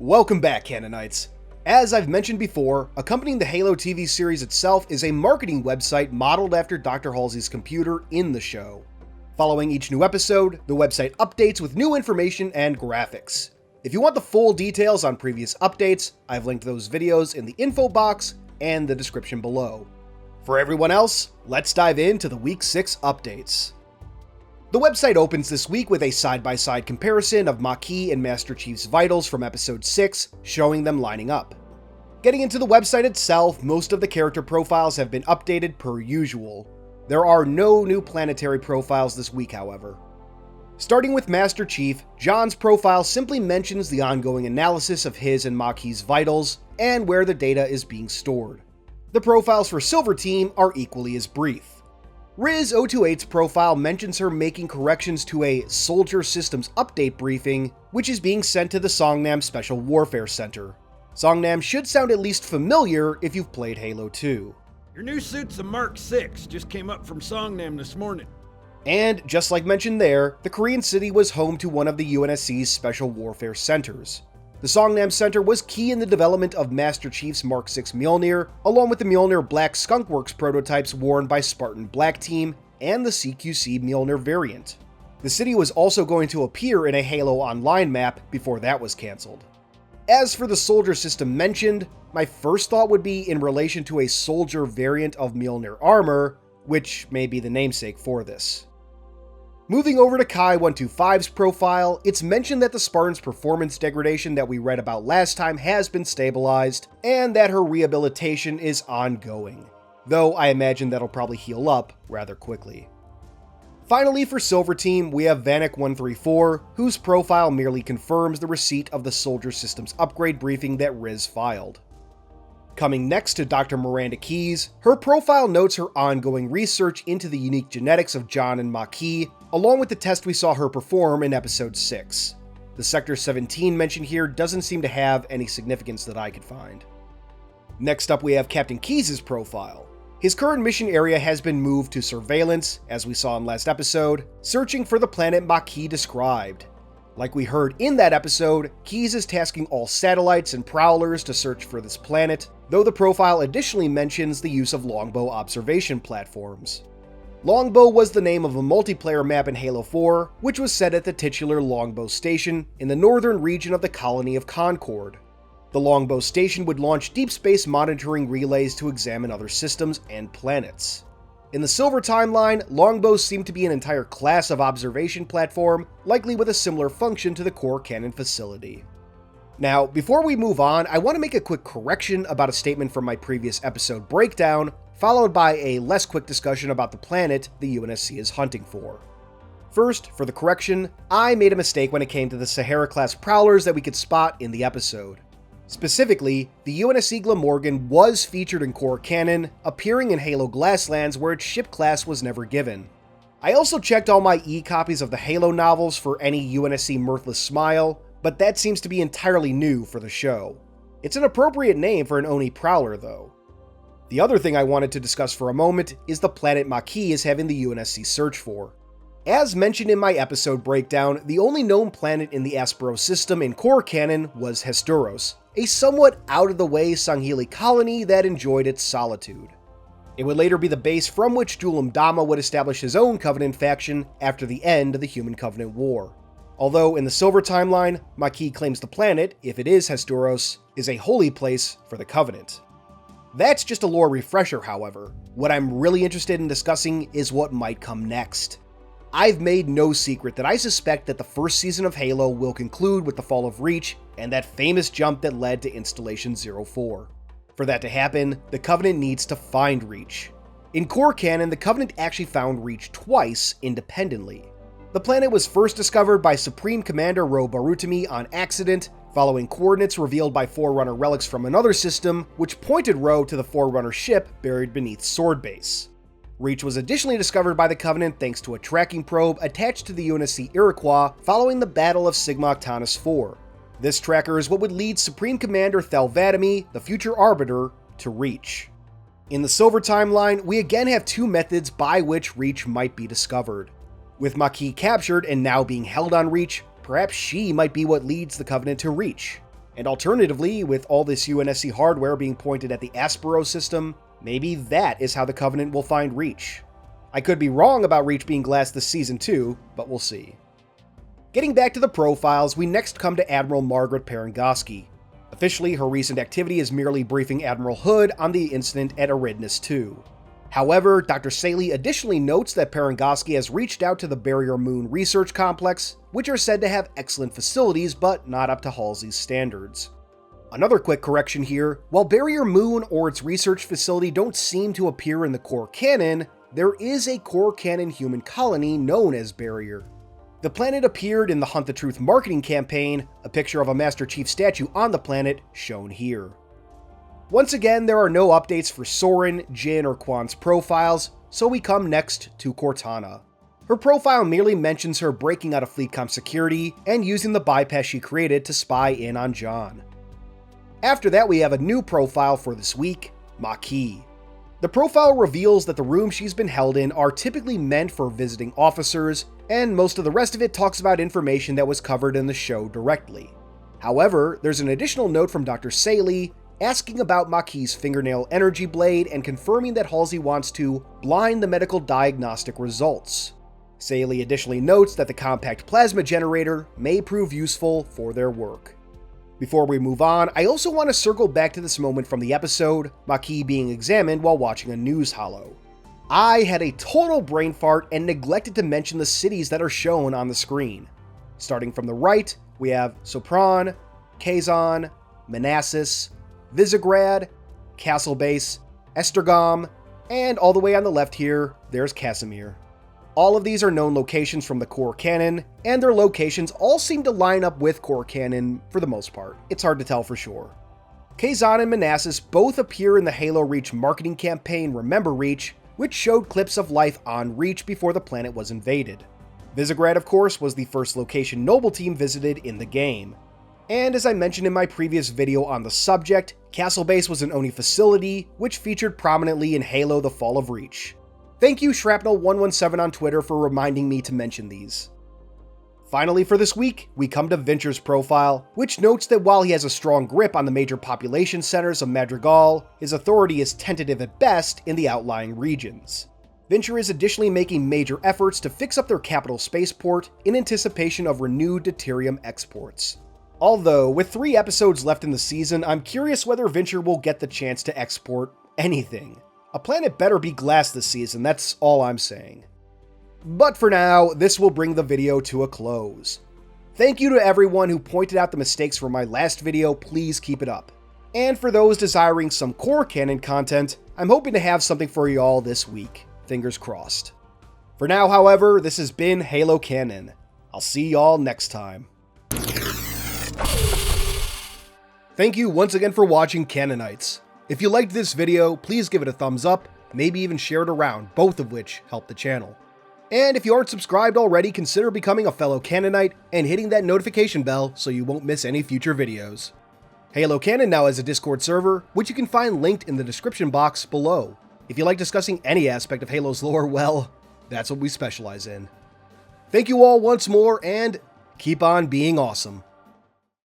Welcome back, Canonites. As I've mentioned before, accompanying the Halo TV series itself is a marketing website modeled after Dr. Halsey's computer in the show. Following each new episode, the website updates with new information and graphics. If you want the full details on previous updates, I've linked those videos in the info box and the description below. For everyone else, let's dive into the Week 6 updates. The website opens this week with a side-by-side comparison of Maki and Master Chief's vitals from Episode 6, showing them lining up. Getting into the website itself, most of the character profiles have been updated per usual. There are no new planetary profiles this week, however. Starting with Master Chief, John's profile simply mentions the ongoing analysis of his and Maki's vitals, and where the data is being stored. The profiles for Silver Team are equally as brief. Riz 028's profile mentions her making corrections to a Soldier Systems Update briefing, which is being sent to the Songnam Special Warfare Center. Songnam should sound at least familiar if you've played Halo 2. Your new suit's a Mark 6, just came up from Songnam this morning. And, just like mentioned there, the Korean city was home to one of the UNSC's Special Warfare Centers. The Songnam Center was key in the development of Master Chief's Mark 6 Mjolnir, along with the Mjolnir Black Skunkworks prototypes worn by Spartan Black Team and the CQC Mjolnir variant. The city was also going to appear in a Halo Online map before that was cancelled. As for the soldier system mentioned, my first thought would be in relation to a soldier variant of Mjolnir armor, which may be the namesake for this. Moving over to Kai 125's profile, it's mentioned that the Spartan's performance degradation that we read about last time has been stabilized, and that her rehabilitation is ongoing, though I imagine that'll probably heal up rather quickly. Finally, for Silver Team, we have Vanek 134, whose profile merely confirms the receipt of the Soldier Systems upgrade briefing that Riz filed. Coming next to Dr. Miranda Keyes, her profile notes her ongoing research into the unique genetics of John and Maki, along with the test we saw her perform in Episode 6. The Sector 17 mentioned here doesn't seem to have any significance that I could find. Next up we have Captain Keyes' profile. His current mission area has been moved to Surveillance, as we saw in last episode, searching for the planet Maki described. Like we heard in that episode, Keyes is tasking all satellites and prowlers to search for this planet, though the profile additionally mentions the use of longbow observation platforms. Longbow was the name of a multiplayer map in Halo 4, which was set at the titular Longbow Station in the northern region of the colony of Concord. The Longbow Station would launch deep space monitoring relays to examine other systems and planets. In the Silver timeline, longbows seem to be an entire class of observation platform, likely with a similar function to the core Canon facility. Now, before we move on, I want to make a quick correction about a statement from my previous episode breakdown, followed by a less quick discussion about the planet the UNSC is hunting for. First, for the correction, I made a mistake when it came to the Sahara-class prowlers that we could spot in the episode. Specifically, the UNSC Glamorgan was featured in core canon, appearing in Halo Glasslands where its ship class was never given. I also checked all my e-copies of the Halo novels for any UNSC Mirthless Smile, but that seems to be entirely new for the show. It's an appropriate name for an Oni Prowler, though. The other thing I wanted to discuss for a moment is the planet Maki is having the UNSC search for. As mentioned in my episode breakdown, the only known planet in the Aspero system in core canon was Hesduros, a somewhat out-of-the-way Sangheili colony that enjoyed its solitude. It would later be the base from which Julim Dama would establish his own Covenant faction after the end of the Human Covenant War. Although in the Silver timeline, Maki claims the planet, if it is Hesduros, is a holy place for the Covenant. That's just a lore refresher, however. What I'm really interested in discussing is what might come next. I've made no secret that I suspect that the first season of Halo will conclude with the fall of Reach and that famous jump that led to Installation 04. For that to happen, the Covenant needs to find Reach. In core canon, the Covenant actually found Reach twice independently. The planet was first discovered by Supreme Commander Ro Barutami on accident, following coordinates revealed by Forerunner relics from another system, which pointed Ro to the Forerunner ship buried beneath Sword Base. Reach was additionally discovered by the Covenant thanks to a tracking probe attached to the UNSC Iroquois following the Battle of Sigma Octantis IV. This tracker is what would lead Supreme Commander Thel 'Vadami, the future Arbiter, to Reach. In the Silver timeline, we again have two methods by which Reach might be discovered. With Maki captured and now being held on Reach, perhaps she might be what leads the Covenant to Reach. And alternatively, with all this UNSC hardware being pointed at the Aspero system, maybe that is how the Covenant will find Reach. I could be wrong about Reach being glass this season too, but we'll see. Getting back to the profiles, we next come to Admiral Margaret Parangotsky. Officially, her recent activity is merely briefing Admiral Hood on the incident at Eridanus II. However, Dr. Saley additionally notes that Parangotsky has reached out to the Barrier Moon Research Complex, which are said to have excellent facilities but not up to Halsey's standards. Another quick correction here, while Barrier Moon or its research facility don't seem to appear in the core canon, there is a core canon human colony known as Barrier. The planet appeared in the Hunt the Truth marketing campaign, a picture of a Master Chief statue on the planet shown here. Once again, there are no updates for Soren, Jin, or Quan's profiles, so we come next to Cortana. Her profile merely mentions her breaking out of FleetCom security and using the bypass she created to spy in on John. After that, we have a new profile for this week, Maki. The profile reveals that the rooms she's been held in are typically meant for visiting officers, and most of the rest of it talks about information that was covered in the show directly. However, there's an additional note from Dr. Saley asking about Maki's fingernail energy blade and confirming that Halsey wants to blind the medical diagnostic results. Saley additionally notes that the compact plasma generator may prove useful for their work. Before we move on, I also want to circle back to this moment from the episode, Maki being examined while watching a news holo. I had a total brain fart and neglected to mention the cities that are shown on the screen. Starting from the right, we have Sopron, Kazan, Manassas, Visegrad, Castle Base, Estergom, and all the way on the left here, there's Casimir. All of these are known locations from the core canon, and their locations all seem to line up with core canon for the most part. It's hard to tell for sure. Kazan and Manassas both appear in the Halo Reach marketing campaign Remember Reach, which showed clips of life on Reach before the planet was invaded. Visegrad, of course, was the first location Noble Team visited in the game. And as I mentioned in my previous video on the subject, Castle Base was an Oni facility, which featured prominently in Halo The Fall of Reach. Thank you, Shrapnel117 on Twitter, for reminding me to mention these. Finally, for this week, we come to Venture's profile, which notes that while he has a strong grip on the major population centers of Madrigal, his authority is tentative at best in the outlying regions. Venture is additionally making major efforts to fix up their capital spaceport in anticipation of renewed deuterium exports. Although, with 3 episodes left in the season, I'm curious whether Venture will get the chance to export anything. A planet better be glass this season, that's all I'm saying. But for now, this will bring the video to a close. Thank you to everyone who pointed out the mistakes from my last video, please keep it up. And for those desiring some core canon content, I'm hoping to have something for y'all this week. Fingers crossed. For now, however, this has been Halo Canon. I'll see y'all next time. Thank you once again for watching Canonites. If you liked this video, please give it a thumbs up, maybe even share it around, both of which help the channel. And if you aren't subscribed already, consider becoming a fellow Canonite and hitting that notification bell so you won't miss any future videos. Halo Canon now has a Discord server, which you can find linked in the description box below. If you like discussing any aspect of Halo's lore, well, that's what we specialize in. Thank you all once more, and keep on being awesome.